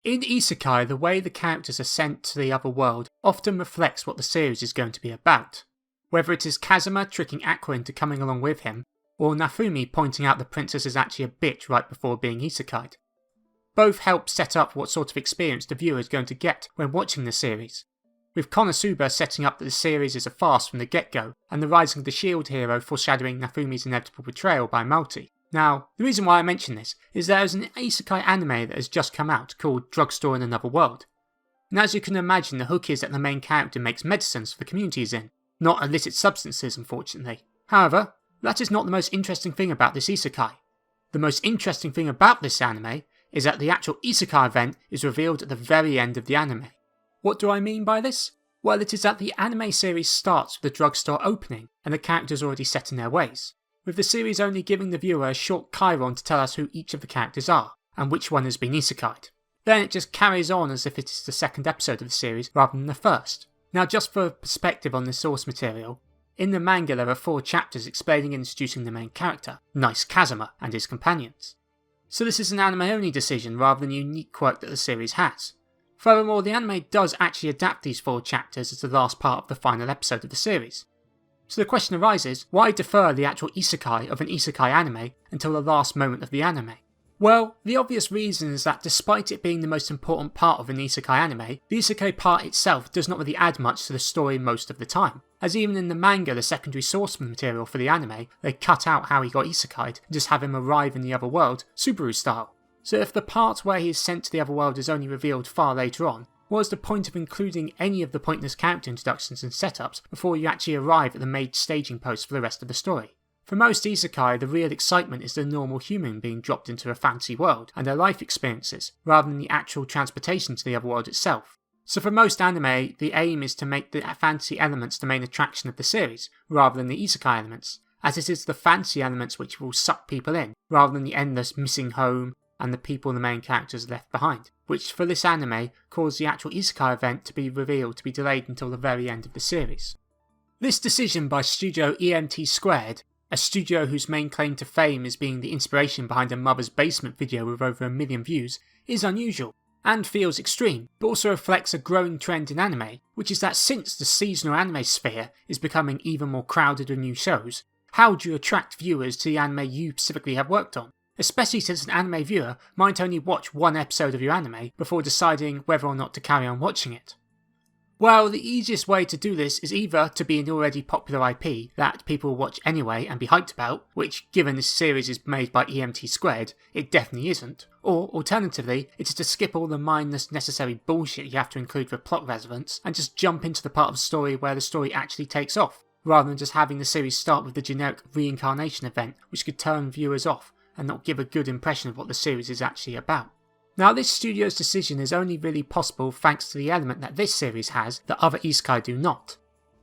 In Isekai, the way the characters are sent to the other world often reflects what the series is going to be about. Whether it is Kazuma tricking Aqua into coming along with him, or Nafumi pointing out the princess is actually a bitch right before being isekai'd. Both help set up what sort of experience the viewer is going to get when watching the series, with Konosuba setting up that the series is a farce from the get-go, and the Rising of the Shield hero foreshadowing Nafumi's inevitable betrayal by Multi. Now, the reason why I mention this is there is an isekai anime that has just come out called Drugstore in Another World. And as you can imagine, the hook is that the main character makes medicines for the community he's in, not illicit substances unfortunately. However, that is not the most interesting thing about this isekai. The most interesting thing about this anime is that the actual isekai event is revealed at the very end of the anime. What do I mean by this? Well, it is that the anime series starts with the drugstore opening and the characters already set in their ways, with the series only giving the viewer a short chyron to tell us who each of the characters are, and which one has been isekai'd. Then it just carries on as if it is the second episode of the series rather than the first. Now just for perspective on the source material, in the manga there are 4 chapters explaining and introducing the main character, Nice Kazuma, and his companions. So this is an anime only decision rather than a unique quirk that the series has. Furthermore, the anime does actually adapt these 4 chapters as the last part of the final episode of the series. So the question arises, why defer the actual isekai of an isekai anime until the last moment of the anime? Well, the obvious reason is that despite it being the most important part of an isekai anime, the isekai part itself does not really add much to the story most of the time, as even in the manga, the secondary source material for the anime, they cut out how he got isekai'd and just have him arrive in the other world, Subaru style. So if the part where he is sent to the other world is only revealed far later on, what is the point of including any of the pointless character introductions and setups before you actually arrive at the main staging post for the rest of the story? For most isekai, the real excitement is the normal human being dropped into a fancy world and their life experiences, rather than the actual transportation to the other world itself. So for most anime, the aim is to make the fancy elements the main attraction of the series, rather than the isekai elements, as it is the fancy elements which will suck people in, rather than the endless missing home and the people the main characters left behind, which for this anime caused the actual isekai event to be revealed to be delayed until the very end of the series. This decision by Studio EMT², a studio whose main claim to fame is being the inspiration behind a Mother's Basement video with over 1 million views, is unusual, and feels extreme, but also reflects a growing trend in anime, which is that since the seasonal anime sphere is becoming even more crowded with new shows, how do you attract viewers to the anime you specifically have worked on? Especially since an anime viewer might only watch 1 episode of your anime before deciding whether or not to carry on watching it. Well, the easiest way to do this is either to be an already popular IP that people will watch anyway and be hyped about, which given this series is made by EMT², it definitely isn't, or alternatively, it is to skip all the mindless necessary bullshit you have to include for plot relevance and just jump into the part of the story where the story actually takes off, rather than just having the series start with the generic reincarnation event which could turn viewers off and not give a good impression of what the series is actually about. Now this studio's decision is only really possible thanks to the element that this series has that other isekai do not,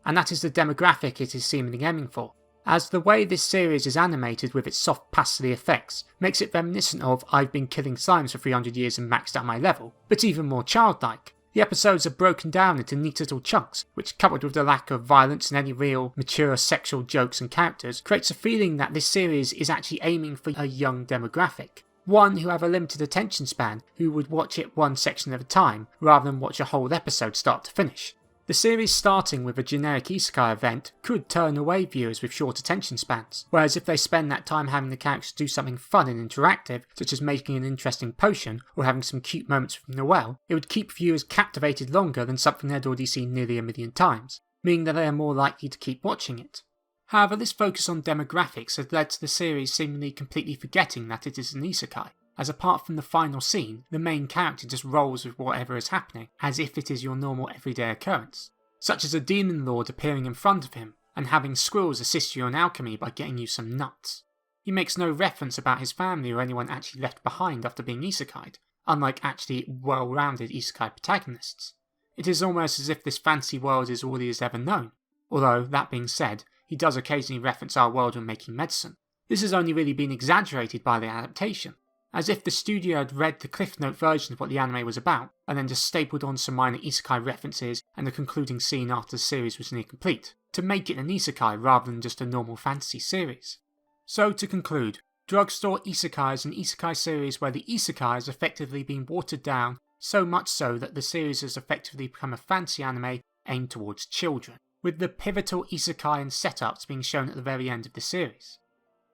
and that is the demographic it is seemingly aiming for, as the way this series is animated with its soft pastely effects makes it reminiscent of I've been killing slimes for 300 years and maxed out my level, but even more childlike. The episodes are broken down into neat little chunks, which coupled with the lack of violence and any real mature sexual jokes and characters creates a feeling that this series is actually aiming for a young demographic. One who have a limited attention span who would watch it 1 section at a time rather than watch a whole episode start to finish. The series starting with a generic isekai event could turn away viewers with short attention spans, whereas if they spend that time having the characters do something fun and interactive, such as making an interesting potion or having some cute moments from the well, it would keep viewers captivated longer than something they'd already seen nearly 1 million times, meaning that they are more likely to keep watching it. However, this focus on demographics has led to the series seemingly completely forgetting that it is an isekai, as apart from the final scene, the main character just rolls with whatever is happening, as if it is your normal everyday occurrence, such as a demon lord appearing in front of him, and having squirrels assist you in alchemy by getting you some nuts. He makes no reference about his family or anyone actually left behind after being isekai'd, unlike actually well-rounded isekai protagonists. It is almost as if this fancy world is all he has ever known, although, that being said, he does occasionally reference our world when making medicine. This has only really been exaggerated by the adaptation, as if the studio had read the Cliff Note version of what the anime was about, and then just stapled on some minor isekai references and the concluding scene after the series was near complete, to make it an isekai rather than just a normal fantasy series. So to conclude, Drugstore Isekai is an isekai series where the isekai has effectively been watered down so much so that the series has effectively become a fantasy anime aimed towards children, with the pivotal isekai and setups being shown at the very end of the series.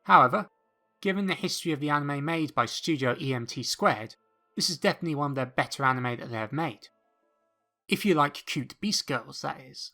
However, given the history of the anime made by Studio EMT², this is definitely one of their better anime that they have made. If you like cute beast girls, that is.